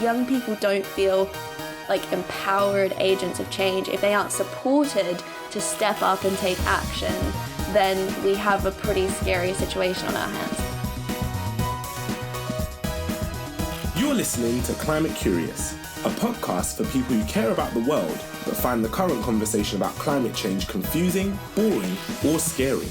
young people don't feel like empowered agents of change, if they aren't supported to step up and take action, then we have a pretty scary situation on our hands. You're listening to Climate Curious, a podcast for people who care about the world but find the current conversation about climate change confusing, boring, or scary.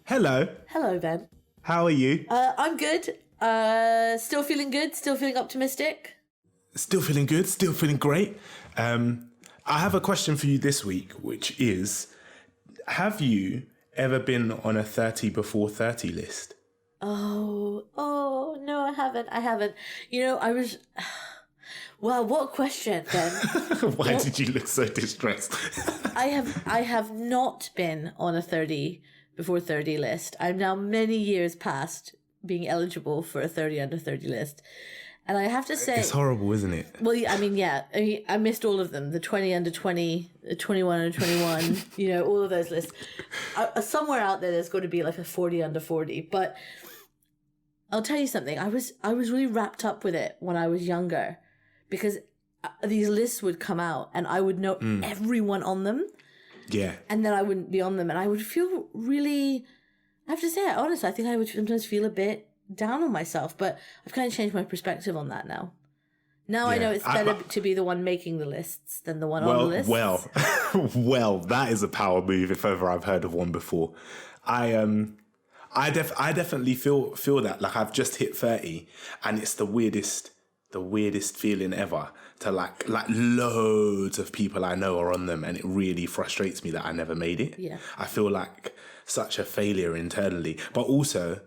Hello. Hello, Ben. How are you? I'm good. Still feeling good. Still feeling optimistic. Still feeling good. Still feeling great. I have a question for you this week, which is, have you ever been on a 30 before 30 list? Oh, no, I haven't. You know, I was... Well, what question, Ben? Why did you look so distressed? I have not been on a 30 before 30 list. I'm now many years past being eligible for a 30 under 30 list. And I have to say... It's horrible, isn't it? Well, I missed all of them. The 20 under 20, the 21 under 21, you know, all of those lists. Somewhere out there's got to be like a 40 under 40. But I'll tell you something. I was really wrapped up with it when I was younger, because these lists would come out and I would know everyone on them. Yeah. And then I wouldn't be on them, and I would feel really... I have to say, honestly, I think I would sometimes feel a bit down on myself, but I've kind of changed my perspective on that now. Now I know it's better to be the one making the lists than the one on the lists. Well, that is a power move if ever I've heard of one before. I definitely feel that. Like, I've just hit 30 and it's the weirdest feeling ever to like loads of people I know are on them, and it really frustrates me that I never made it. Yeah. I feel like such a failure internally, but also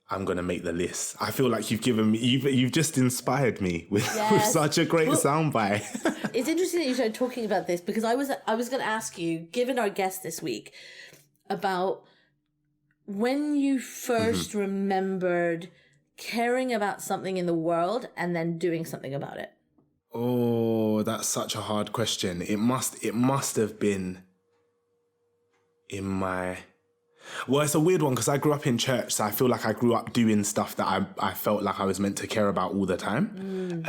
I'm going to make the list. I feel like you've just inspired me with such a great soundbite. It's interesting that you started talking about this, because I was going to ask you, given our guest this week, about when you first remembered caring about something in the world and then doing something about it. Oh, that's such a hard question. It must have been in my... Well, it's a weird one because I grew up in church, so I feel like I grew up doing stuff that I felt like I was meant to care about all the time.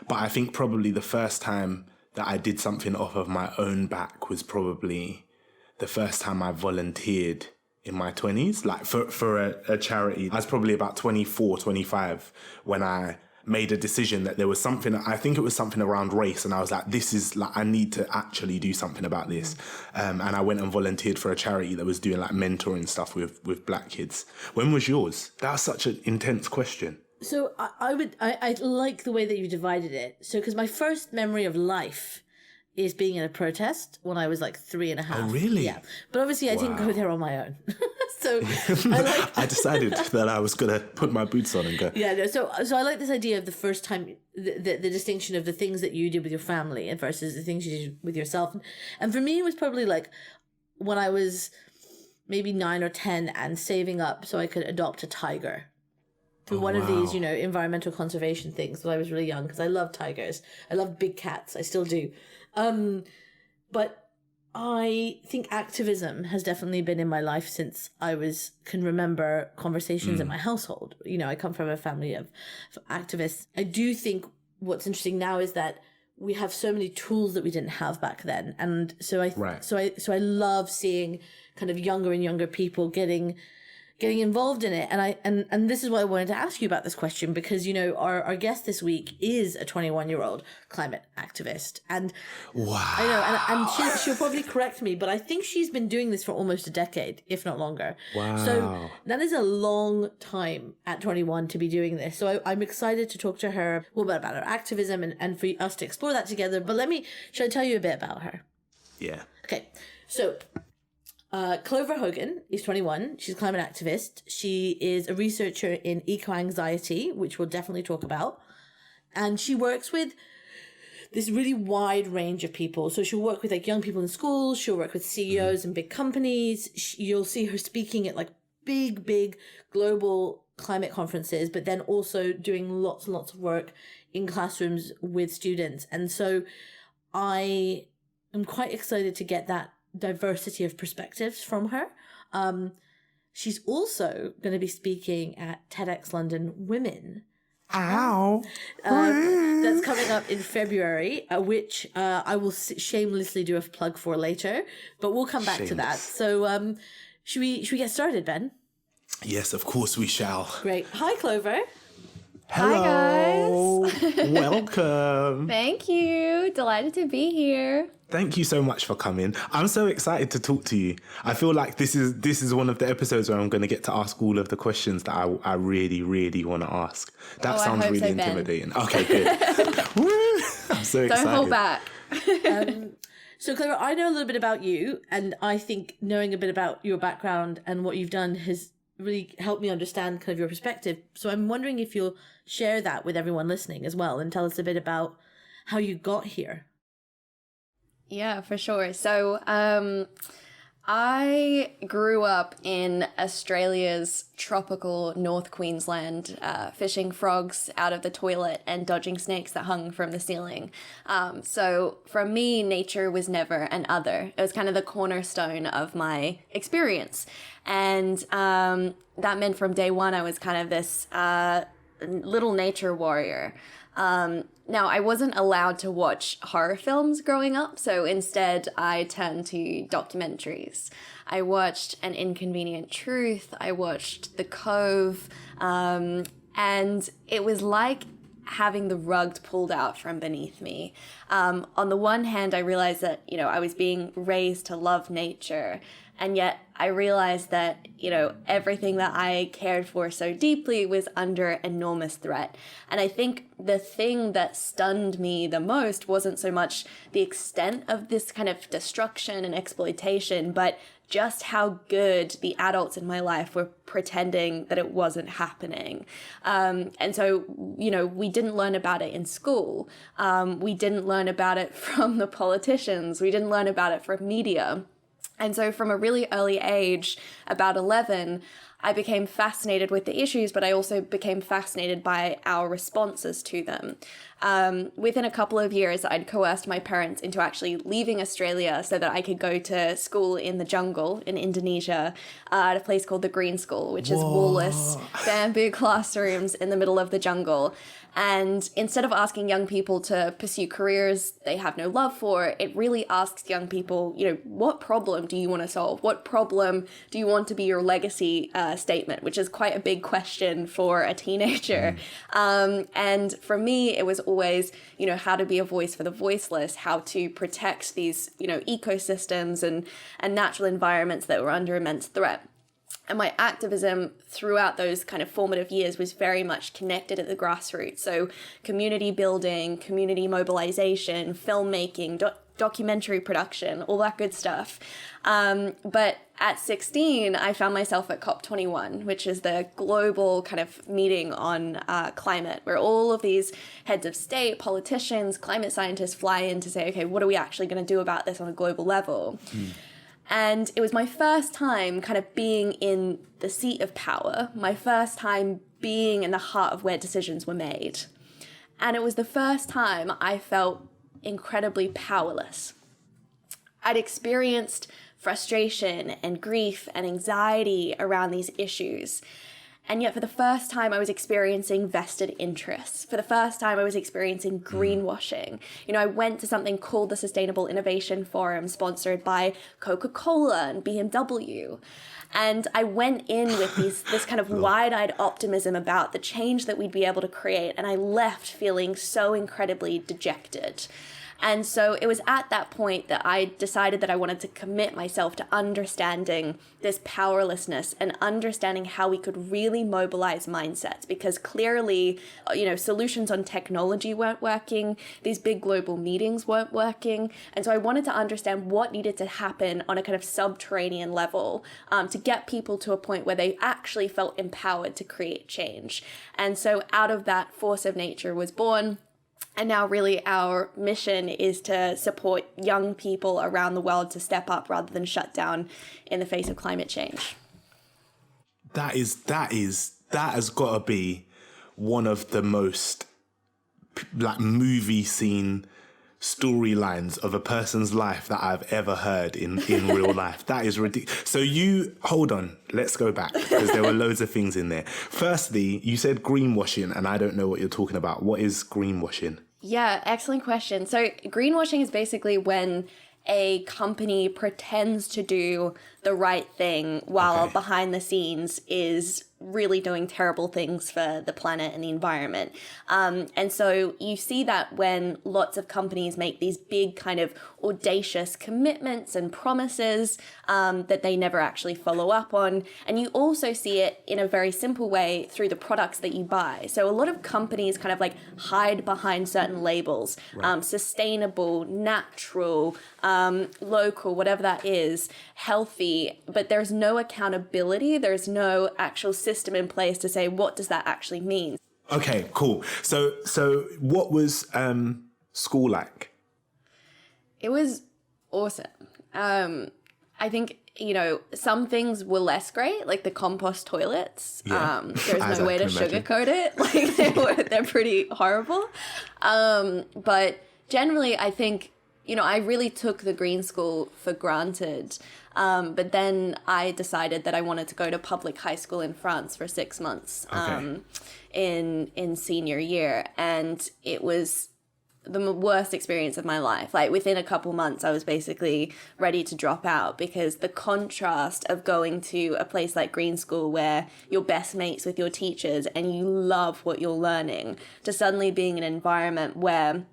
But I think probably the first time that I did something off of my own back was probably the first time I volunteered in my 20s, like for a charity. I was probably about 24, 25 when I made a decision that there was something, I think it was something around race, and I was like, this is like, I need to actually do something about this. And I went and volunteered for a charity that was doing like mentoring stuff with black kids. When was yours? That's such an intense question. So I like the way that you divided it. So, because my first memory of life is being in a protest when I was like 3.5. Oh, really? Yeah. But obviously I didn't go there on my own. So I decided that I was going to put my boots on and go. Yeah, no, so I like this idea of the first time, the distinction of the things that you did with your family versus the things you did with yourself. And for me, it was probably like when I was maybe 9 or 10 and saving up so I could adopt a tiger through one of these, you know, environmental conservation things when I was really young, because I love tigers. I love big cats. I still do. But I think activism has definitely been in my life since I can remember conversations in my household. You know, I come from a family of activists. I do think what's interesting now is that we have so many tools that we didn't have back then. And so I love seeing kind of younger and younger people getting involved in it. And this is why I wanted to ask you about this question, because, you know, our guest this week is a 21-year-old climate activist. And wow. I know, and she'll probably correct me, but I think she's been doing this for almost a decade, if not longer. Wow. So that is a long time at 21 to be doing this. So I'm excited to talk to her about her activism and for us to explore that together. But should I tell you a bit about her? Yeah. Okay. So Clover Hogan is 21. She's a climate activist. She is a researcher in eco-anxiety, which we'll definitely talk about. And she works with this really wide range of people. So she'll work with like young people in schools. She'll work with CEOs and big companies. You'll see her speaking at like big global climate conferences, but then also doing lots and lots of work in classrooms with students. And so I am quite excited to get that diversity of perspectives from her. She's also going to be speaking at TEDxLondon Women. Ow. That's coming up in February, which I will shamelessly do a plug for later, but we'll come back to that. So should we get started, Ben? Yes, of course we shall. Great. Hi, Clover. Hello. Hi, guys. Welcome. Thank you. Delighted to be here. Thank you so much for coming. I'm so excited to talk to you. I feel like this is one of the episodes where I'm going to get to ask all of the questions that I really, really want to ask. That sounds really intimidating. Ben. Okay, good. I'm so excited. Don't hold back. So, Clover, I know a little bit about you, and I think knowing a bit about your background and what you've done has really helped me understand kind of your perspective. So I'm wondering if you'll share that with everyone listening as well and tell us a bit about how you got here. Yeah, for sure. So I grew up in Australia's tropical North Queensland, fishing frogs out of the toilet and dodging snakes that hung from the ceiling. So for me, nature was never an other. It was kind of the cornerstone of my experience. And that meant from day one, I was kind of this little nature warrior. Now, I wasn't allowed to watch horror films growing up, so instead I turned to documentaries. I watched An Inconvenient Truth, I watched The Cove, and it was like having the rug pulled out from beneath me. On the one hand, I realized that, I was being raised to love nature, and yet I realized that, everything that I cared for so deeply was under enormous threat. And I think the thing that stunned me the most wasn't so much the extent of this kind of destruction and exploitation, but just how good the adults in my life were pretending that it wasn't happening. And so, we didn't learn about it in school. We didn't learn about it from the politicians. We didn't learn about it from media. And so from a really early age, about 11, I became fascinated with the issues, but I also became fascinated by our responses to them. Within a couple of years, I'd coerced my parents into actually leaving Australia so that I could go to school in the jungle in Indonesia at a place called the Green School, which is wall-less bamboo classrooms in the middle of the jungle. And instead of asking young people to pursue careers they have no love for, it really asks young people, what problem do you want to solve? What problem do you want to be your legacy statement, which is quite a big question for a teenager. And for me, it was always, how to be a voice for the voiceless, how to protect these, ecosystems and natural environments that were under immense threat. And my activism throughout those kind of formative years was very much connected at the grassroots. So community building, community mobilization, filmmaking, documentary production, all that good stuff. But at 16, I found myself at COP21, which is the global kind of meeting on climate, where all of these heads of state, politicians, climate scientists fly in to say, okay, what are we actually going to do about this on a global level? And it was my first time kind of being in the seat of power, my first time being in the heart of where decisions were made. And it was the first time I felt incredibly powerless. I'd experienced frustration and grief and anxiety around these issues. And yet for the first time, I was experiencing vested interests. For the first time, I was experiencing greenwashing. I went to something called the Sustainable Innovation Forum, sponsored by Coca-Cola and BMW. And I went in with this kind of wide-eyed optimism about the change that we'd be able to create. And I left feeling so incredibly dejected. And so it was at that point that I decided that I wanted to commit myself to understanding this powerlessness and understanding how we could really mobilize mindsets, because clearly, solutions on technology weren't working. These big global meetings weren't working. And so I wanted to understand what needed to happen on a kind of subterranean level to get people to a point where they actually felt empowered to create change. And so out of that, Force of Nature was born. And now really our mission is to support young people around the world to step up rather than shut down in the face of climate change. That has got to be one of the most movie scene storylines of a person's life that I've ever heard in real life. That is ridiculous. So hold on, let's go back, because there were loads of things in there. Firstly, you said greenwashing, and I don't know what you're talking about. What is greenwashing? Yeah, excellent question. So greenwashing is basically when a company pretends to do the right thing while behind the scenes is really doing terrible things for the planet and the environment. And so you see that when lots of companies make these big kind of audacious commitments and promises that they never actually follow up on. And you also see it in a very simple way through the products that you buy. So a lot of companies kind of like hide behind certain labels, sustainable, natural, local, whatever that is, healthy, but there's no accountability. There's no actual system in place to say, what does that actually mean? Okay, cool. So what was school like? It was awesome. I think, some things were less great, like the compost toilets. Yeah. There's no way to sugarcoat it. Like they're pretty horrible. But generally, I think, I really took the green school for granted. But then I decided that I wanted to go to public high school in France for 6 months in senior year. And it was the worst experience of my life. Like within a couple months, I was basically ready to drop out, because the contrast of going to a place like green school where you're best mates with your teachers and you love what you're learning, to suddenly being in an environment where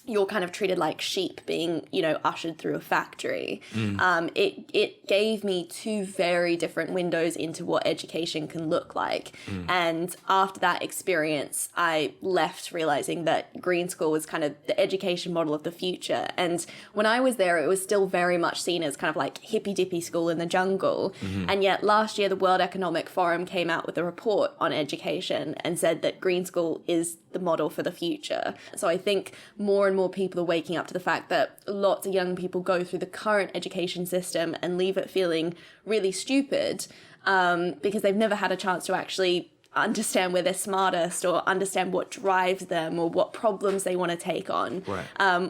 you're kind of treated like sheep being, ushered through a factory. It gave me two very different windows into what education can look like. And after that experience, I left realizing that green school was kind of the education model of the future. And when I was there, it was still very much seen as kind of like hippy-dippy school in the jungle. And yet last year, the World Economic Forum came out with a report on education and said that green school is the model for the future. So I think more and more people are waking up to the fact that lots of young people go through the current education system and leave it feeling really stupid because they've never had a chance to actually understand where they're smartest or understand what drives them or what problems they want to take on.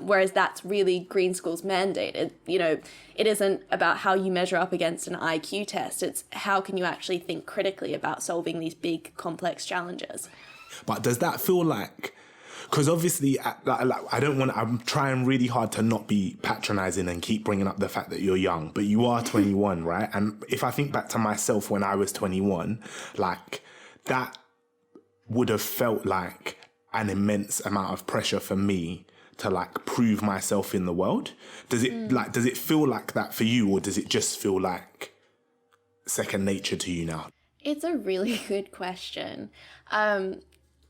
Whereas that's really green school's mandate. It isn't about how you measure up against an IQ test. It's how can you actually think critically about solving these big, complex challenges. But does that feel like, because obviously I'm trying really hard to not be patronizing and keep bringing up the fact that you're young, but you are 21, right? And if I think back to myself when I was 21, like that would have felt like an immense amount of pressure for me to like prove myself in the world. Does it feel like that for you, or does it just feel like second nature to you now? It's a really good question.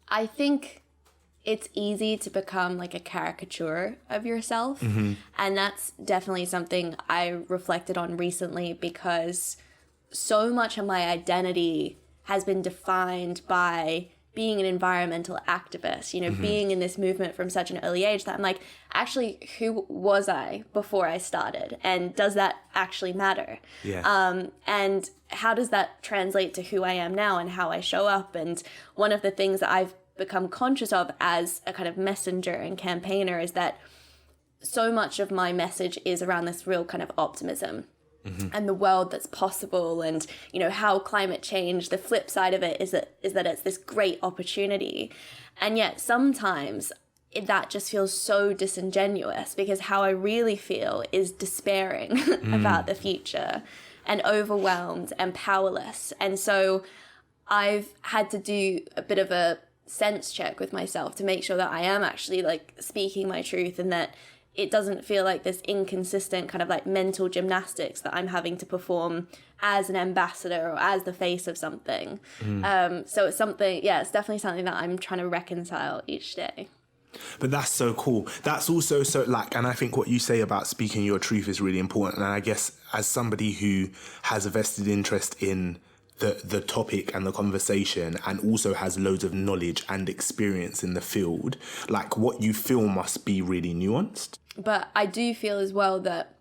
I think it's easy to become like a caricature of yourself. And that's definitely something I reflected on recently, because so much of my identity has been defined by being an environmental activist, being in this movement from such an early age, that I'm like, actually, who was I before I started? And does that actually matter? And how does that translate to who I am now and how I show up? And one of the things that I've become conscious of as a kind of messenger and campaigner is that so much of my message is around this real kind of optimism. And the world that's possible, and how climate change, the flip side of it is that it's this great opportunity. And yet sometimes that just feels so disingenuous, because how I really feel is despairing about the future and overwhelmed and powerless. And so I've had to do a bit of a sense check with myself to make sure that I am actually like speaking my truth, and that it doesn't feel like this inconsistent kind of like mental gymnastics that I'm having to perform as an ambassador or as the face of something. So it's something, it's definitely something that I'm trying to reconcile each day. But that's so cool. That's also so like, and I think what you say about speaking your truth is really important. And I guess as somebody who has a vested interest in the topic and the conversation, and also has loads of knowledge and experience in the field, like what you feel must be really nuanced. But I do feel as well that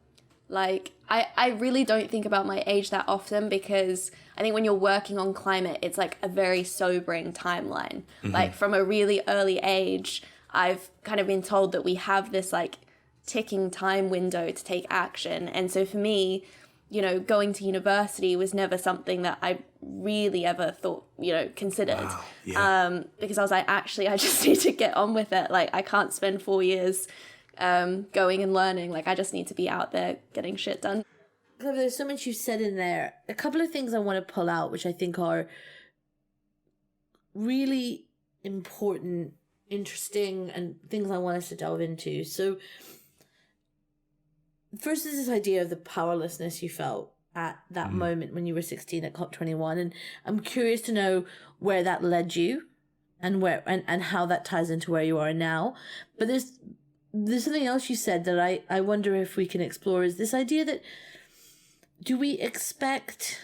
like I really don't think about my age that often, because I think when you're working on climate, it's like a very sobering timeline. Like from a really early age, I've kind of been told that we have this like ticking time window to take action. And so for me, you know, going to university was never something that I really ever thought, you know, considered. Wow, yeah. Because I was like, actually, I just need to get on with it. Like, I can't spend 4 years going and learning. Like, I just need to be out there getting shit done. Clover, there's so much you said in there. A couple of things I want to pull out, which I think are really important, interesting, and things I want us to delve into. So first is this idea of the powerlessness you felt at that moment when you were 16 at COP21. And I'm curious to know where that led you and where and how that ties into where you are now. But there's something else you said that I wonder if we can explore, is this idea that do we expect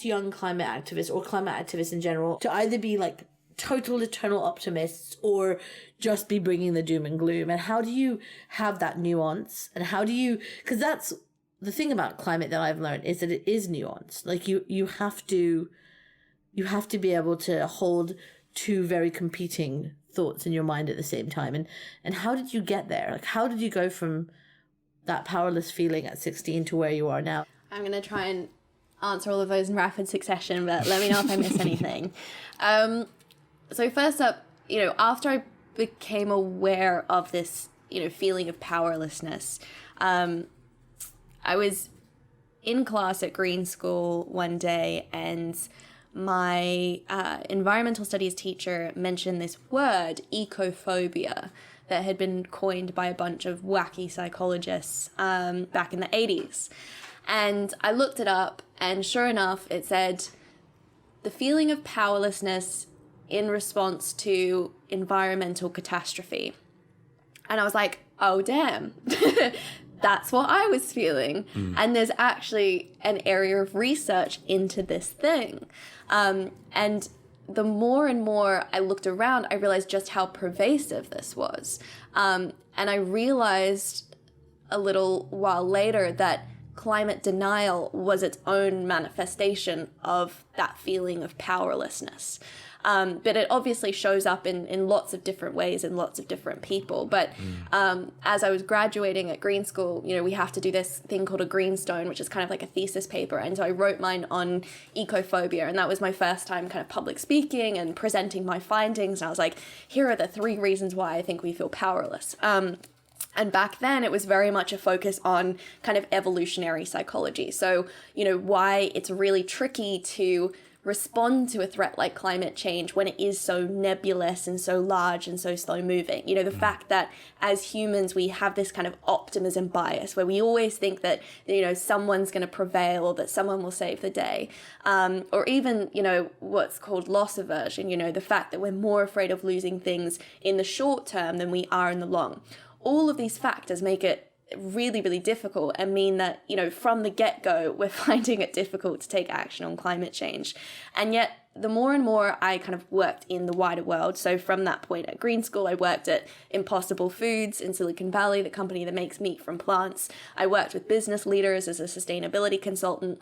young climate activists or climate activists in general to either be like total eternal optimists or just be bringing the doom and gloom? And how do you have that nuance? And how do you, because that's the thing about climate that I've learned, is that it is nuanced. Like you have to be able to hold two very competing thoughts in your mind at the same time. And how did you get there? Like, how did you go from that powerless feeling at 16 to where you are now? I'm going to try and answer all of those in rapid succession, but let me know if I miss anything. So first up, you know, after I became aware of this, you know, feeling of powerlessness, I was in class at Green School one day, and my environmental studies teacher mentioned this word, ecophobia, that had been coined by a bunch of wacky psychologists back in the 80s. And I looked it up, and sure enough, it said the feeling of powerlessness in response to environmental catastrophe. And I was like, oh, damn, that's what I was feeling. And there's actually an area of research into this thing. And the more and more I looked around, I realized just how pervasive this was. And I realized a little while later that climate denial was its own manifestation of that feeling of powerlessness. But it obviously shows up in lots of different ways in lots of different people. But as I was graduating at Green School, you know, we have to do this thing called a greenstone, which is kind of like a thesis paper. And so I wrote mine on ecophobia, and that was my first time kind of public speaking and presenting my findings. And I was like, here are the 3 reasons why I think we feel powerless. And back then, it was very much a focus on kind of evolutionary psychology. So, you know, why it's really tricky to respond to a threat like climate change when it is so nebulous and so large and so slow moving. You know, the fact that as humans, we have this kind of optimism bias where we always think that, you know, someone's going to prevail or that someone will save the day. Or even, you know, what's called loss aversion, you know, the fact that we're more afraid of losing things in the short term than we are in the long. All of these factors make it really, really difficult and mean that, you know, from the get-go, we're finding it difficult to take action on climate change. And yet, the more and more I kind of worked in the wider world, so from that point at Green School, I worked at Impossible Foods in Silicon Valley, the company that makes meat from plants. I worked with business leaders as a sustainability consultant.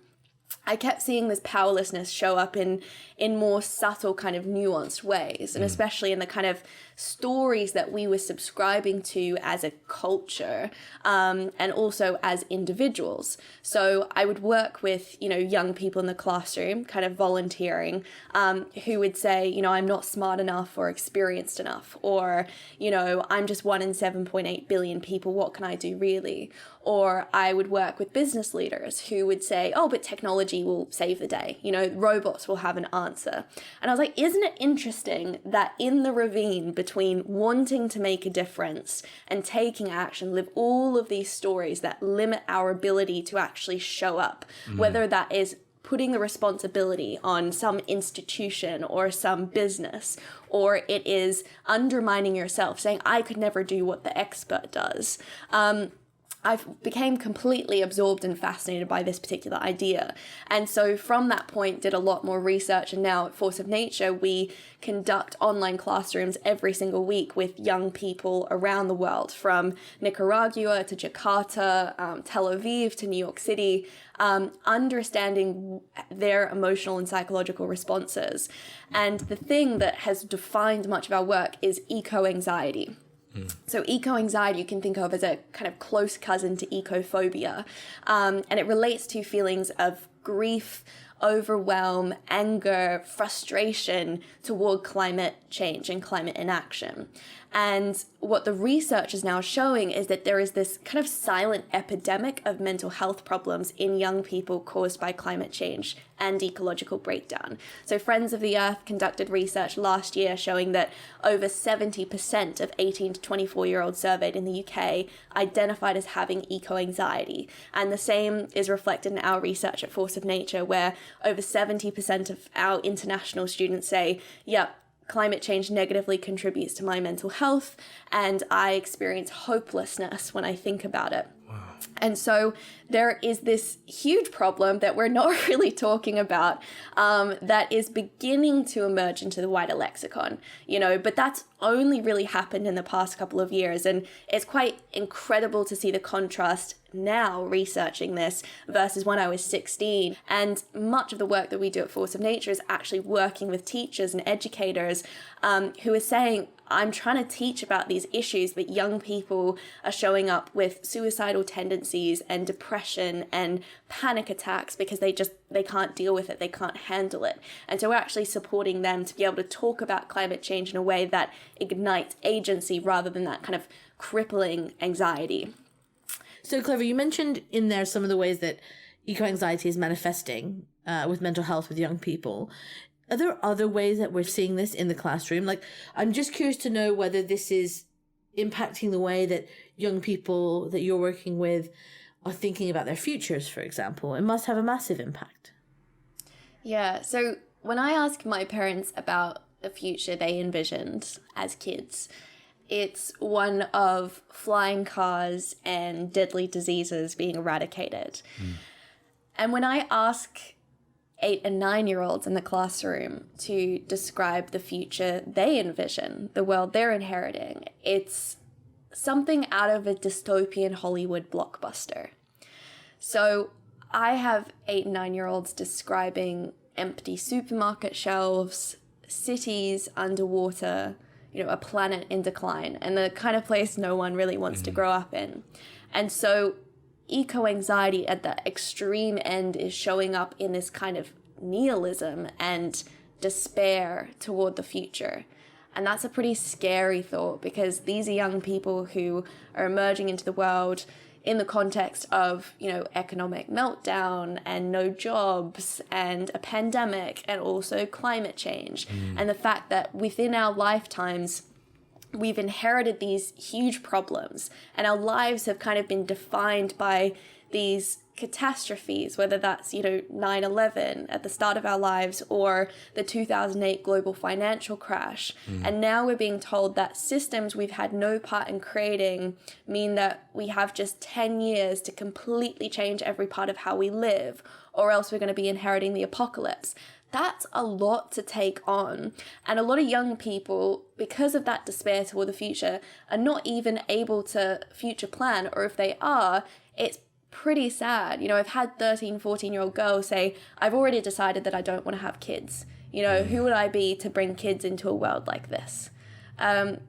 I kept seeing this powerlessness show up in more subtle kind of nuanced ways, and especially in the kind of stories that we were subscribing to as a culture, and also as individuals. So I would work with, you know, young people in the classroom, kind of volunteering, who would say, you know, I'm not smart enough or experienced enough, or, you know, I'm just 1 in 7.8 billion people, what can I do really? Or I would work with business leaders who would say, oh, but technology will save the day. You know, robots will have an answer. And I was like, isn't it interesting that in the ravine between wanting to make a difference and taking action live all of these stories that limit our ability to actually show up, whether that is putting the responsibility on some institution or some business, or it is undermining yourself, saying, I could never do what the expert does. I became completely absorbed and fascinated by this particular idea. And so from that point, did a lot more research. And now at Force of Nature, we conduct online classrooms every single week with young people around the world, from Nicaragua to Jakarta, Tel Aviv to New York City, understanding their emotional and psychological responses. And the thing that has defined much of our work is eco-anxiety. So eco-anxiety you can think of as a kind of close cousin to ecophobia. And it relates to feelings of grief, overwhelm, anger, frustration toward climate change and climate inaction. And what the research is now showing is that there is this kind of silent epidemic of mental health problems in young people caused by climate change and ecological breakdown. So Friends of the Earth conducted research last year showing that over 70% of 18 to 24-year-olds surveyed in the UK identified as having eco-anxiety. And the same is reflected in our research at Force of Nature, where over 70% of our international students say, yep, climate change negatively contributes to my mental health, and I experience hopelessness when I think about it. Wow. And so there is this huge problem that we're not really talking about that is beginning to emerge into the wider lexicon, but that's only really happened in the past couple of years. And it's quite incredible to see the contrast now researching this versus when I was 16. And much of the work that we do at Force of Nature is actually working with teachers and educators who are saying, I'm trying to teach about these issues, but young people are showing up with suicidal tendencies and depression and panic attacks because they can't deal with it, they can't handle it. And so we're actually supporting them to be able to talk about climate change in a way that ignites agency rather than that kind of crippling anxiety. So, Clover, you mentioned in there some of the ways that eco-anxiety is manifesting with mental health with young people. Are there other ways that we're seeing this in the classroom? Like, I'm just curious to know whether this is impacting the way that young people that you're working with are thinking about their futures, for example. It must have a massive impact. Yeah, so when I ask my parents about the future they envisioned as kids, it's one of flying cars and deadly diseases being eradicated. And when I ask 8 and 9-year-olds in the classroom to describe the future they envision, the world they're inheriting, it's something out of a dystopian Hollywood blockbuster. So I have 8 and 9-year-olds describing empty supermarket shelves, cities underwater, a planet in decline, and the kind of place no one really wants to grow up in. And so eco-anxiety at the extreme end is showing up in this kind of nihilism and despair toward the future. And that's a pretty scary thought, because these are young people who are emerging into the world in the context of, economic meltdown and no jobs and a pandemic and also climate change. And the fact that within our lifetimes, we've inherited these huge problems and our lives have kind of been defined by these catastrophes, whether that's, 9/11 at the start of our lives or the 2008 global financial crash. And now we're being told that systems we've had no part in creating mean that we have just 10 years to completely change every part of how we live, or else we're going to be inheriting the apocalypse. That's a lot to take on. And a lot of young people, because of that despair toward the future, are not even able to future plan, or if they are, it's pretty sad. I've had 13, 14-year-old girls say, I've already decided that I don't want to have kids. Who would I be to bring kids into a world like this?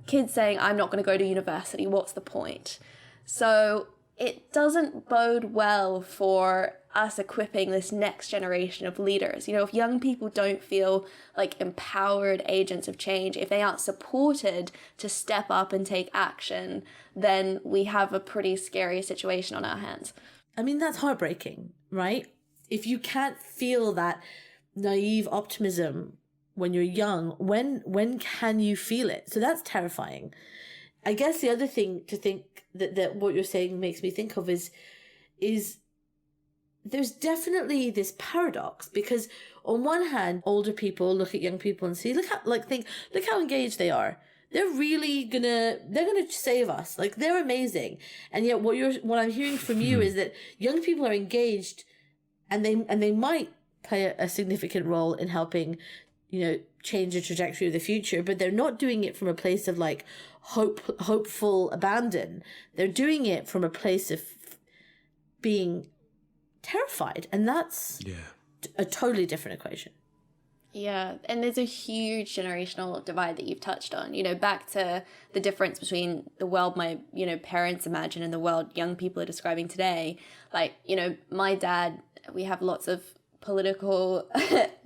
Kids saying, I'm not going to go to university. What's the point? So it doesn't bode well for us equipping this next generation of leaders. If young people don't feel like empowered agents of change, if they aren't supported to step up and take action, then we have a pretty scary situation on our hands. I mean, that's heartbreaking, right? If you can't feel that naive optimism when you're young, when can you feel it? So that's terrifying. I guess the other thing to think that what you're saying makes me think of is there's definitely this paradox, because on one hand, older people look at young people and see, look how engaged they are. They're really gonna save us. Like, they're amazing. And yet what I'm hearing from you is that young people are engaged and they might play a significant role in helping, change the trajectory of the future, but they're not doing it from a place of like hopeful abandon. They're doing it from a place of being terrified, and that's a totally different equation. Yeah, and there's a huge generational divide that you've touched on. You know, back to the difference between the world my, parents imagine and the world young people are describing today. Like, my dad, we have lots of political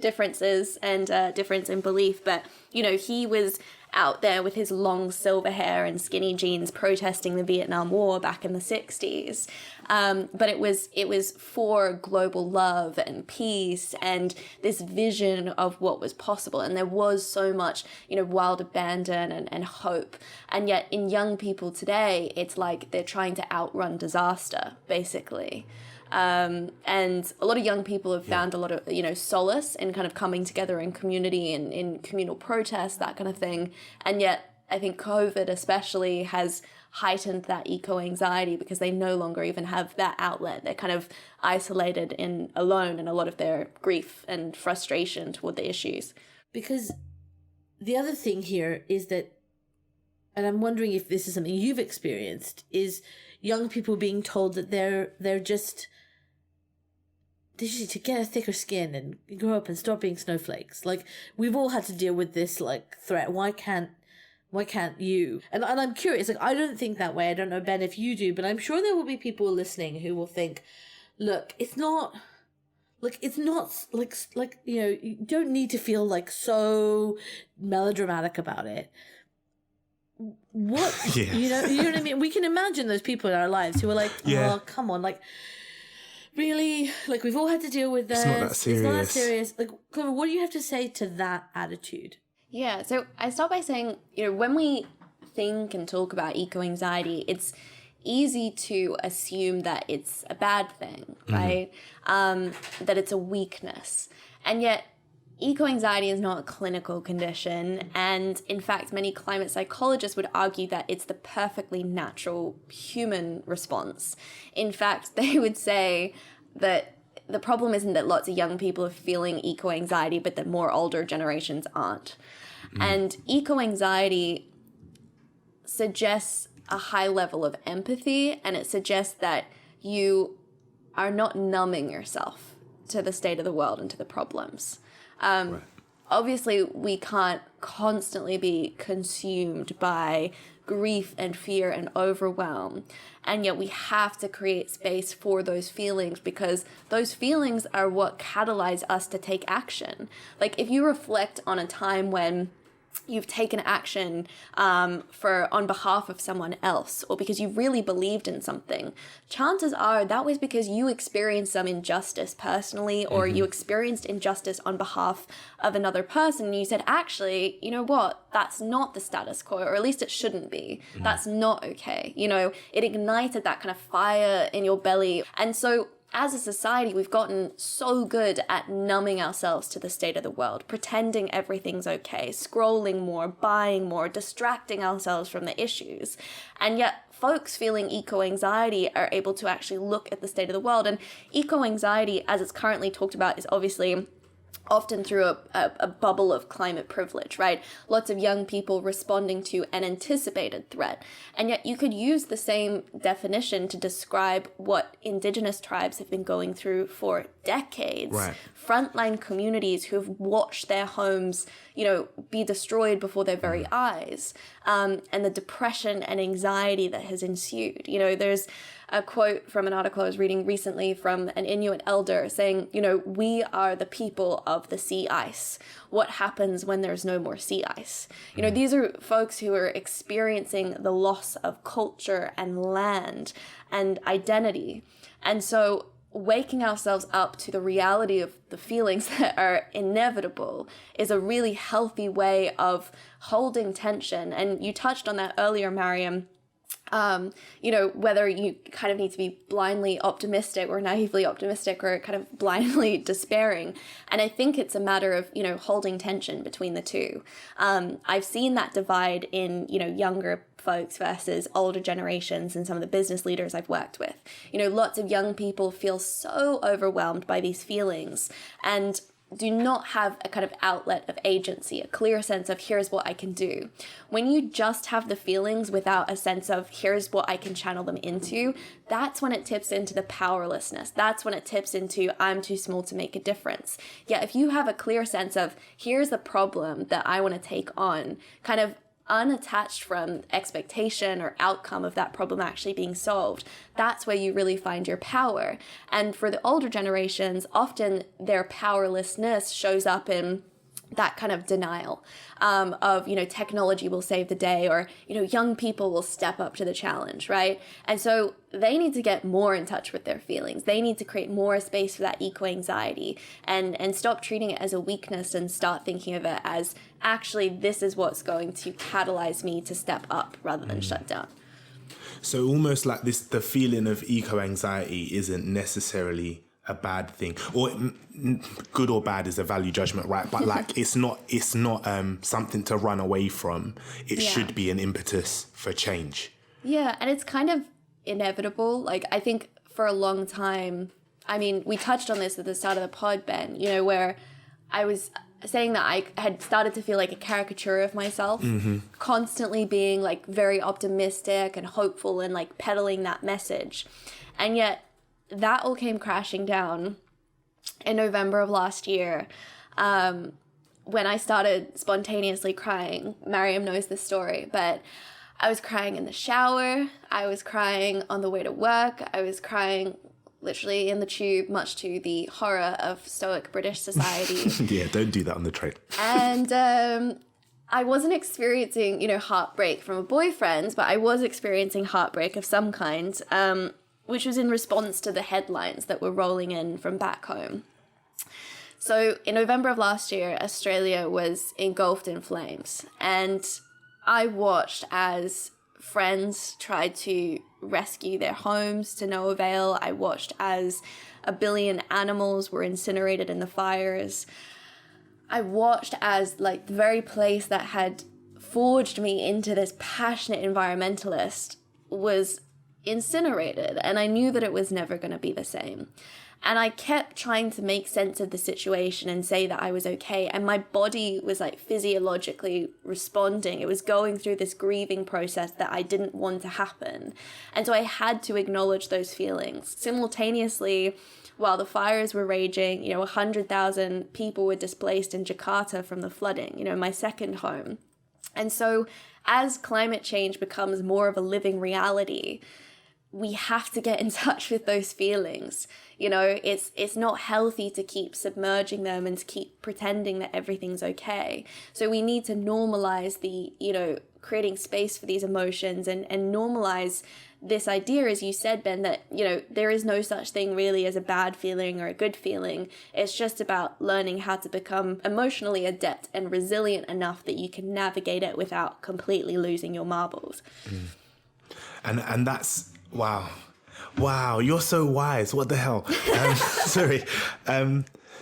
differences and difference in belief, but, he was out there with his long silver hair and skinny jeans protesting the Vietnam War back in the 60s. But it was for global love and peace and this vision of what was possible. And there was so much, wild abandon and hope. And yet in young people today, it's like they're trying to outrun disaster, basically. And a lot of young people have found a lot of, solace in kind of coming together in community and in communal protests, that kind of thing. And yet I think COVID especially has heightened that eco-anxiety because they no longer even have that outlet. They're kind of isolated and alone in a lot of their grief and frustration toward the issues. Because the other thing here is that, and I'm wondering if this is something you've experienced, is young people being told that they just need to get a thicker skin and grow up and stop being snowflakes. Like, we've all had to deal with this, like, threat. Why can't you? And I'm curious, like, I don't think that way. I don't know, Ben, if you do, but I'm sure there will be people listening who will think, look, you don't need to feel like so melodramatic about it. What? Yes. You know what I mean? We can imagine those people in our lives who are like, oh, come on, like, really? Like, we've all had to deal with this. It's not that serious. It's not that serious. Like, Clover, what do you have to say to that attitude? Yeah, so I start by saying, when we think and talk about eco-anxiety, it's easy to assume that it's a bad thing, right? That it's a weakness. And yet, eco-anxiety is not a clinical condition. And in fact, many climate psychologists would argue that it's the perfectly natural human response. In fact, they would say that the problem isn't that lots of young people are feeling eco-anxiety, but that more older generations aren't. And eco-anxiety suggests a high level of empathy, and it suggests that you are not numbing yourself to the state of the world and to the problems. Right. Obviously, we can't constantly be consumed by grief and fear and overwhelm. And yet we have to create space for those feelings because those feelings are what catalyze us to take action. Like, if you reflect on a time when you've taken action on behalf of someone else or because you really believed in something, chances are that was because you experienced some injustice personally or you experienced injustice on behalf of another person and you said, actually, you know what, that's not the status quo, or at least it shouldn't be. That's not okay. It ignited that kind of fire in your belly. And so as a society, we've gotten so good at numbing ourselves to the state of the world, pretending everything's okay, scrolling more, buying more, distracting ourselves from the issues. And yet folks feeling eco-anxiety are able to actually look at the state of the world. And eco-anxiety, as it's currently talked about, is obviously often through a bubble of climate privilege, right? Lots of young people responding to an anticipated threat. And yet you could use the same definition to describe what indigenous tribes have been going through for decades. Right. Frontline communities who have watched their homes, be destroyed before their very eyes. And the depression and anxiety that has ensued. There's a quote from an article I was reading recently from an Inuit elder saying, we are the people of the sea ice. What happens when there's no more sea ice? These are folks who are experiencing the loss of culture and land and identity. And so waking ourselves up to the reality of the feelings that are inevitable is a really healthy way of holding tension. And you touched on that earlier, Maryam. Whether you kind of need to be blindly optimistic or naively optimistic or kind of blindly despairing. And I think it's a matter of, holding tension between the two. I've seen that divide in, younger folks versus older generations and some of the business leaders I've worked with. Lots of young people feel so overwhelmed by these feelings. And do not have a kind of outlet of agency, a clear sense of here's what I can do. When you just have the feelings without a sense of here's what I can channel them into, that's when it tips into the powerlessness. That's when it tips into I'm too small to make a difference. Yet if you have a clear sense of here's the problem that I want to take on, kind of unattached from expectation or outcome of that problem actually being solved, that's where you really find your power. And for the older generations, often their powerlessness shows up in that kind of denial of, technology will save the day, or, young people will step up to the challenge, right? And so they need to get more in touch with their feelings. They need to create more space for that eco-anxiety and stop treating it as a weakness and start thinking of it as actually this is what's going to catalyze me to step up rather than shut down. So almost like this, the feeling of eco-anxiety isn't necessarily a bad thing, or good or bad is a value judgment, right? But like it's not something to run away from. It should be an impetus for change. Yeah, and it's kind of inevitable. Like I think for a long time, I mean, we touched on this at the start of the pod, Ben, where I was saying that I had started to feel like a caricature of myself, constantly being like very optimistic and hopeful and like peddling that message. And yet that all came crashing down in November of last year when I started spontaneously crying. Maryam knows this story, but I was crying in the shower. I was crying on the way to work. I was crying literally in the tube, much to the horror of stoic British society. Yeah, don't do that on the train. And I wasn't experiencing, heartbreak from a boyfriend, but I was experiencing heartbreak of some kind, which was in response to the headlines that were rolling in from back home. So in November of last year, Australia was engulfed in flames, and I watched as friends tried to rescue their homes to no avail. I watched as 1 billion animals were incinerated in the fires. I watched as like the very place that had forged me into this passionate environmentalist was incinerated, and I knew that it was never going to be the same. And I kept trying to make sense of the situation and say that I was okay, and my body was like physiologically responding. It was going through this grieving process that I didn't want to happen, and so I had to acknowledge those feelings. Simultaneously, while the fires were raging, 100,000 people were displaced in Jakarta from the flooding, my second home. And so as climate change becomes more of a living reality, we have to get in touch with those feelings. It's not healthy to keep submerging them and to keep pretending that everything's okay. So we need to normalize the, creating space for these emotions and normalize this idea, as you said, Ben, that, there is no such thing really as a bad feeling or a good feeling. It's just about learning how to become emotionally adept and resilient enough that you can navigate it without completely losing your marbles. And that's, wow, you're so wise. What the hell? Sorry.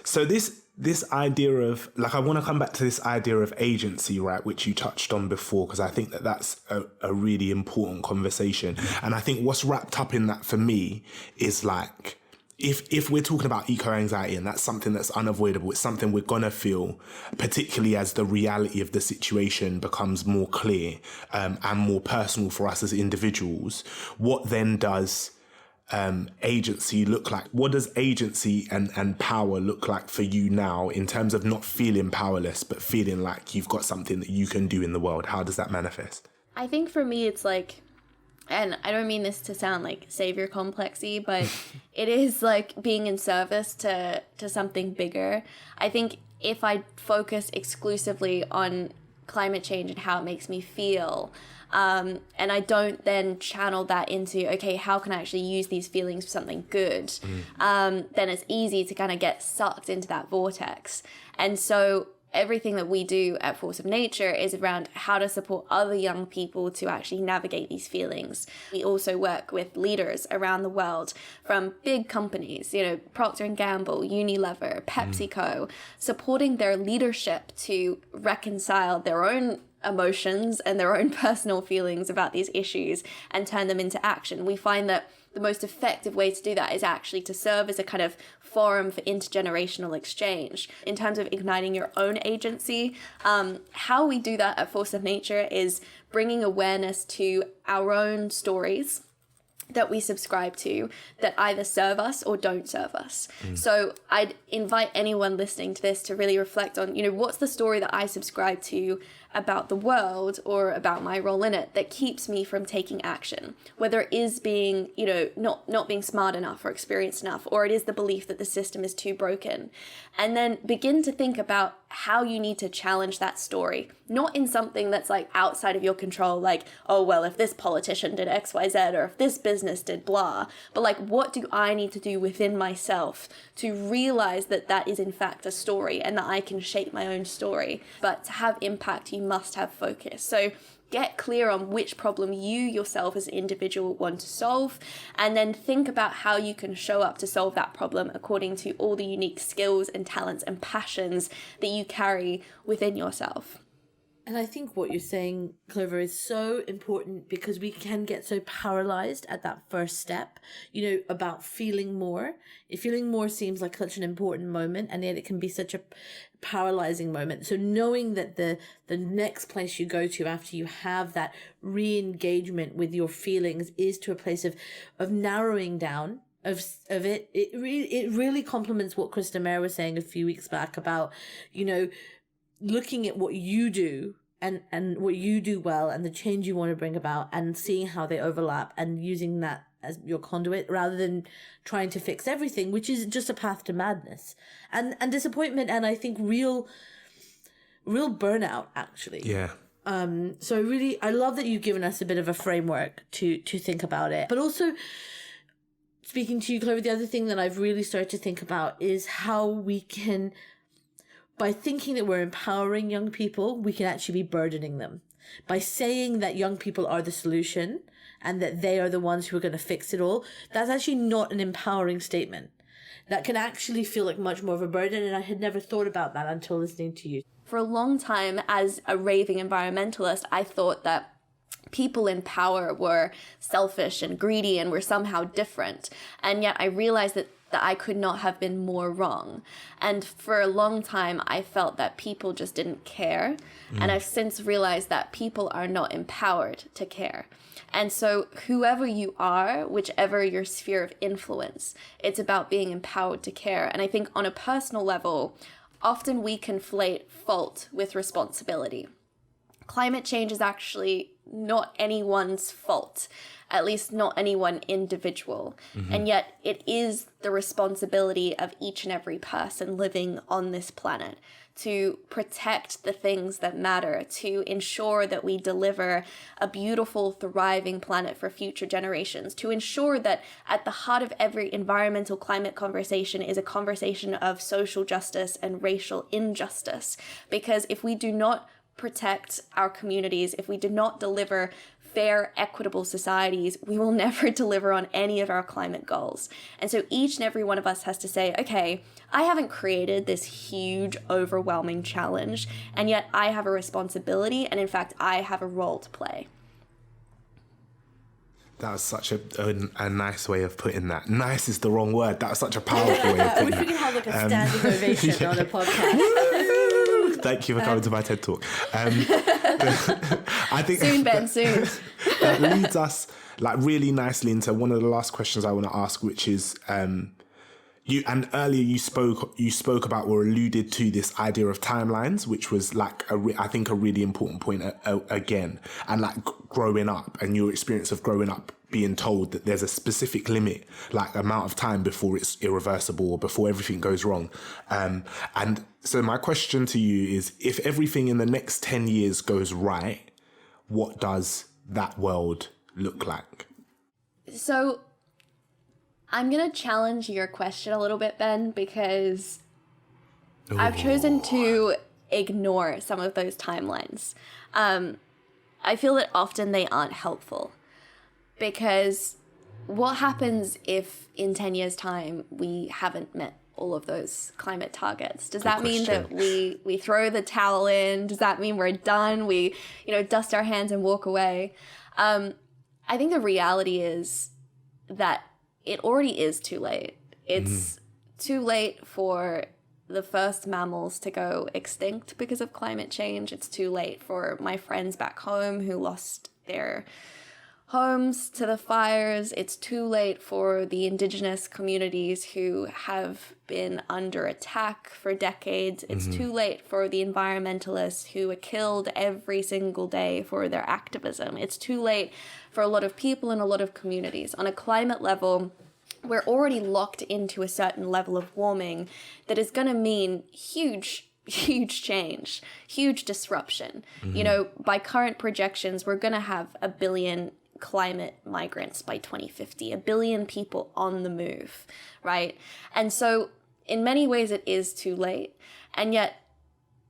So this idea of, like, I want to come back to this idea of agency, right, which you touched on before, because I think that that's a really important conversation. And I think what's wrapped up in that for me is like, if we're talking about eco-anxiety, and that's something that's unavoidable, it's something we're going to feel, particularly as the reality of the situation becomes more clear and more personal for us as individuals, what then does agency look like? What does agency and power look like for you now in terms of not feeling powerless, but feeling like you've got something that you can do in the world? How does that manifest? I think for me, it's like, and I don't mean this to sound like savior complexy, but it is like being in service to something bigger. I think if I focus exclusively on climate change and how it makes me feel, and I don't then channel that into, okay, how can I actually use these feelings for something good? Then it's easy to kind of get sucked into that vortex. And so everything that we do at Force of Nature is around how to support other young people to actually navigate these feelings. We also work with leaders around the world from big companies, Procter & Gamble, Unilever, PepsiCo, supporting their leadership to reconcile their own emotions and their own personal feelings about these issues and turn them into action. We find that the most effective way to do that is actually to serve as a kind of forum for intergenerational exchange in terms of igniting your own agency. How we do that at Force of Nature is bringing awareness to our own stories that we subscribe to that either serve us or don't serve us. So I'd invite anyone listening to this to really reflect on, what's the story that I subscribe to about the world or about my role in it that keeps me from taking action, whether it is being, not being smart enough or experienced enough, or it is the belief that the system is too broken. And then begin to think about how you need to challenge that story, not in something that's like outside of your control, like, oh, well, if this politician did X, Y, Z, or if this business did blah, but like, what do I need to do within myself to realize that that is in fact a story and that I can shape my own story? But to have impact, you must have focus. So get clear on which problem you yourself as an individual want to solve, and then think about how you can show up to solve that problem according to all the unique skills and talents and passions that you carry within yourself. And I think what you're saying, Clover, is so important because we can get so paralyzed at that first step, about feeling more. Feeling more seems like such an important moment, and yet it can be such a paralyzing moment. So knowing that the next place you go to after you have that re-engagement with your feelings is to a place of narrowing down of it. It really complements what Krista Mayer was saying a few weeks back about, looking at what you do and what you do well and the change you want to bring about and seeing how they overlap and using that as your conduit rather than trying to fix everything, which is just a path to madness and disappointment. And I think real burnout, actually. Yeah. So I love that you've given us a bit of a framework to think about it, but also speaking to you, Clover, the other thing that I've really started to think about is how we can, by thinking that we're empowering young people, we can actually be burdening them. By saying that young people are the solution and that they are the ones who are going to fix it all, that's actually not an empowering statement. That can actually feel like much more of a burden, and I had never thought about that until listening to you. For a long time, as a raving environmentalist, I thought that people in power were selfish and greedy and were somehow different. And yet I realized that I could not have been more wrong. And for a long time, I felt that people just didn't care. And I've since realized that people are not empowered to care. And so whoever you are, whichever your sphere of influence, it's about being empowered to care. And I think on a personal level, often we conflate fault with responsibility. Climate change is actually not anyone's fault, at least not any one individual. And yet it is the responsibility of each and every person living on this planet to protect the things that matter, to ensure that we deliver a beautiful, thriving planet for future generations, to ensure that at the heart of every environmental climate conversation is a conversation of social justice and racial injustice. Because if we do not protect our communities, if we do not deliver fair, equitable societies, we will never deliver on any of our climate goals. And so each and every one of us has to say, okay, I haven't created this huge, overwhelming challenge, and yet I have a responsibility, and in fact, I have a role to play. That was such a nice way of putting that. Nice is the wrong word. That was such a powerful way of putting that. I wish we could have like a standing ovation on a podcast. Thank you for coming to my TED Talk. I think Soon, Ben, soon. That leads us really nicely into one of the last questions I want to ask, which is you. And earlier you spoke about or alluded to this idea of timelines, which was I think a really important point again, and growing up and your experience of growing up being told that there's a specific limit, amount of time before it's irreversible or before everything goes wrong. And so my question to you is, if everything in the next 10 years goes right, what does that world look like? So I'm going to challenge your question a little bit, Ben, because I've chosen to ignore some of those timelines. I feel that often they aren't helpful. Because what happens if in 10 years' time we haven't met all of those climate targets? Does that mean that we throw the towel in? Does that mean we're done? We, dust our hands and walk away? I think the reality is that it already is too late. It's too late for the first mammals to go extinct because of climate change. It's too late for my friends back home who lost their homes to the fires. It's too late for the indigenous communities who have been under attack for decades. It's too late for the environmentalists who are killed every single day for their activism. It's too late for a lot of people in a lot of communities. On a climate level, we're already locked into a certain level of warming that is going to mean huge change, huge disruption. You know, by current projections, we're going to have 1 billion climate migrants by 2050, 1 billion people on the move, right? And so in many ways it is too late. And yet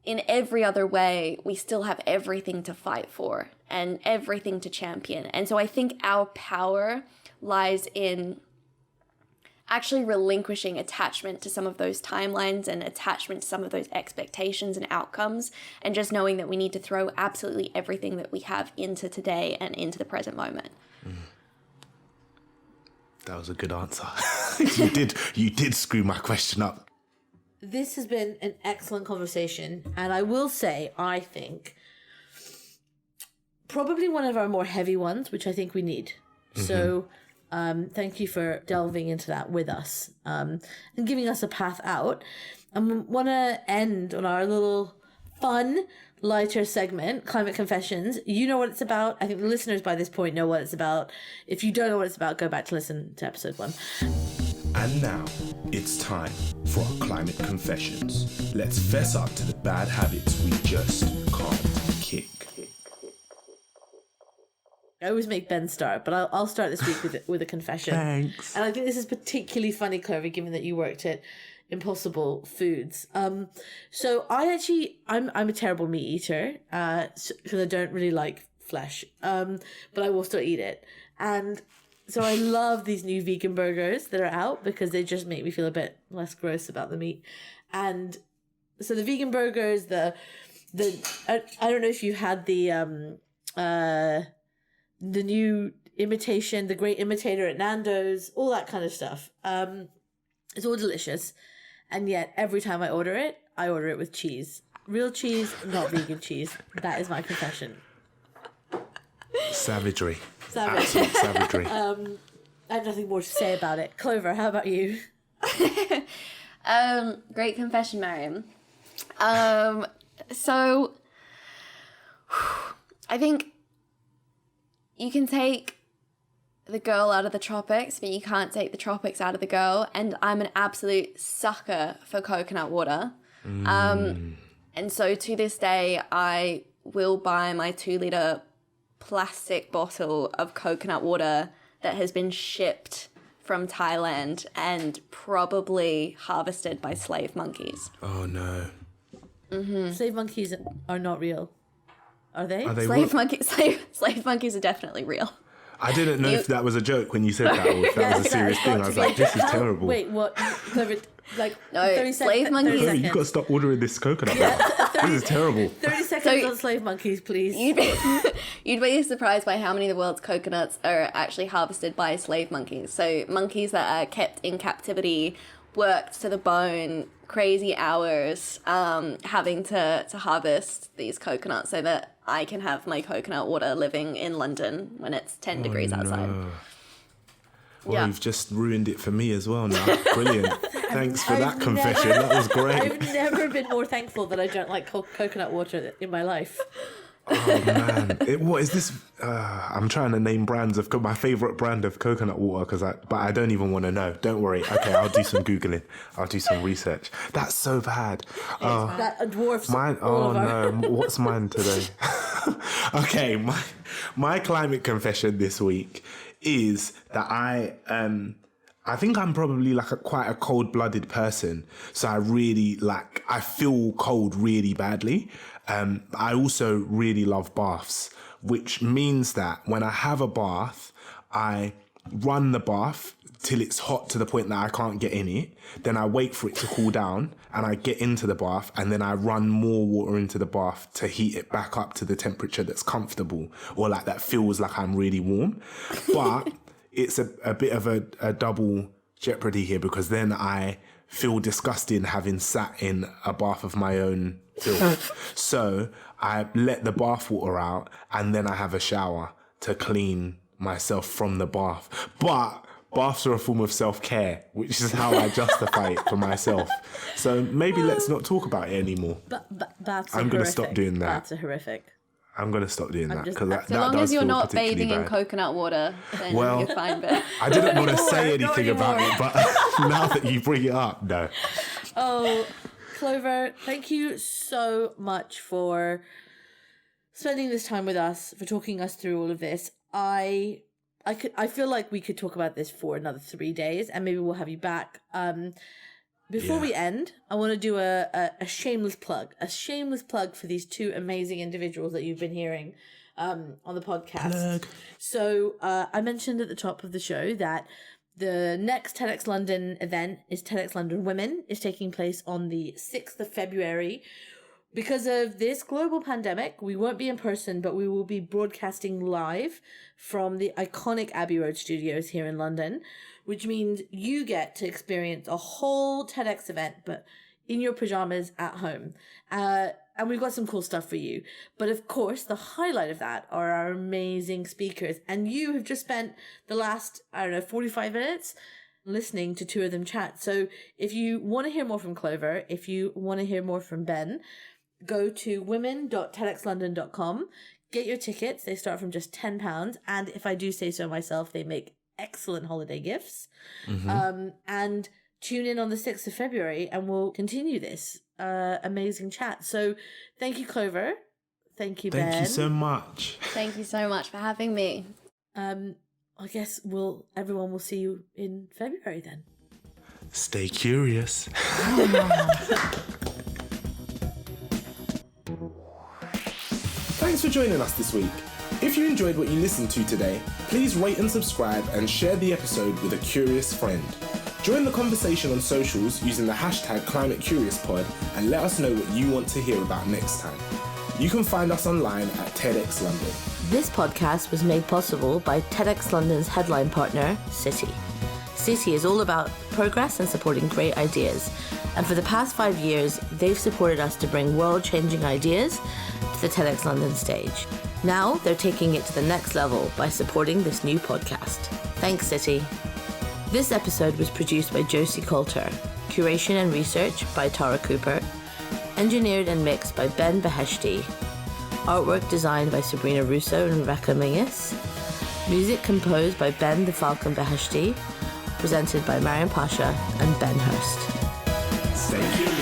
in every other way, we still have everything to fight for and everything to champion. And so I think our power lies in actually relinquishing attachment to some of those timelines and attachment to some of those expectations and outcomes, and just knowing that we need to throw absolutely everything that we have into today and into the present moment. That was a good answer. You did screw my question up. This has been an excellent conversation, and I will say, I think, probably one of our more heavy ones, which I think we need. So thank you for delving into that with us and giving us a path out. I want to end on our little fun, lighter segment, Climate Confessions. You know what it's about. I think the listeners by this point know what it's about. If you don't know what it's about, go back to listen to episode 1. And now, it's time for our climate confessions. Let's fess up to the bad habits we just can't kick. I always make Ben start, but I'll start this week with a confession. Thanks. And I think this is particularly funny, Clover, given that you worked at Impossible Foods. So I'm a terrible meat eater, because I don't really like flesh, but I will still eat it. And so I love these new vegan burgers that are out because they just make me feel a bit less gross about the meat. And so the vegan burgers, I don't know if you had the new imitation, the great imitator at Nando's, all that kind of stuff. It's all delicious. And yet every time I order it with cheese. Real cheese, not vegan cheese. That is my confession. Savagery. Savage. Absolute savagery. I have nothing more to say about it. Clover, how about you? Great confession, Maryam. So I think you can take the girl out of the tropics, but you can't take the tropics out of the girl. And I'm an absolute sucker for coconut water. And so to this day, I will buy my 2-liter plastic bottle of coconut water that has been shipped from Thailand and probably harvested by slave monkeys. Oh, no. Slave monkeys are not real. Are they? Slave monkeys are definitely real. I didn't know if that was a joke when you said that, or if that was a serious thing. I was like, this is terrible. Wait, what? Clover, like, No, 30 slave seconds. monkeys- 30 Oh, seconds. you've got to stop ordering this coconut. This is terrible. 30 seconds So- on slave monkeys, please. You'd be surprised by how many of the world's coconuts are actually harvested by slave monkeys. So monkeys that are kept in captivity, worked to the bone, crazy hours, having to harvest these coconuts so that I can have my coconut water living in London when it's 10 degrees outside. Well, Yeah. you've just ruined it for me as well now. Brilliant. Thanks for that confession. That was great. I've never been more thankful that I don't like coconut water in my life. Oh, man. What is this? I'm trying to name brands of my favourite brand of coconut water, but I don't even want to know. Don't worry. Okay, I'll do some Googling. I'll do some research. That's so bad. That dwarfs Mine. all Oh, of our... no. What's mine today? Okay, my climate confession this week is that I think I'm probably like quite a cold-blooded person. So I feel cold really badly. I also really love baths, which means that when I have a bath, I run the bath till it's hot to the point that I can't get in it. Then I wait for it to cool down and I get into the bath, and then I run more water into the bath to heat it back up to the temperature that's comfortable, or like that feels like I'm really warm. But it's a bit of a double jeopardy here, because then I feel disgusting having sat in a bath of my own filth. So I let the bath water out and then I have a shower to clean myself from the bath. But baths are a form of self-care, which is how I justify it for myself. So maybe let's not talk about it anymore. Baths are I'm going to horrific. stop doing that. Baths are horrific. I'm going to stop doing that, because that So long does as you're feel not particularly bathing in bad. coconut water, then Well, you're fine. But I didn't want to say Not anything about anymore. it, but now that you bring it up, no. Oh, Clover, thank you so much for spending this time with us, for talking us through all of this. I feel like we could talk about this for another 3 days, and maybe we'll have you back. Before we end, I want to do a shameless plug. A shameless plug for these two amazing individuals that you've been hearing on the podcast. Plug. So I mentioned at the top of the show that the next TEDxLondon event is TEDxLondon Women. Is taking place on the 6th of February. Because of this global pandemic, we won't be in person, but we will be broadcasting live from the iconic Abbey Road studios here in London, which means you get to experience a whole TEDx event, but in your pajamas at home. And we've got some cool stuff for you. But of course, the highlight of that are our amazing speakers. And you have just spent the last, 45 minutes listening to two of them chat. So if you want to hear more from Clover, if you want to hear more from Ben, go to women.tedxlondon.com, get your tickets. They start from just £10. And if I do say so myself, they make excellent holiday gifts. And tune in on the 6th of February and we'll continue this amazing chat. So thank you, Clover. Thank you, Ben. Thank you so much. thank you so much for having me. I guess everyone will see you in February then. Stay curious. Thanks for joining us this week. If you enjoyed what you listened to today, please rate and subscribe and share the episode with a curious friend. Join the conversation on socials using the hashtag ClimateCuriousPod and let us know what you want to hear about next time. You can find us online at TEDxLondon. This podcast was made possible by TEDxLondon's headline partner, City. City is all about progress and supporting great ideas. And for the past 5 years, they've supported us to bring world-changing ideas to the TEDxLondon stage. Now they're taking it to the next level by supporting this new podcast. Thanks, City. This episode was produced by Josie Coulter, curation and research by Tara Cooper, engineered and mixed by Ben Beheshti, artwork designed by Sabrina Russo and Rebecca Mingus, music composed by Ben the Falcon Beheshti, presented by Maryam Pasha and Ben Hurst. Stay curious.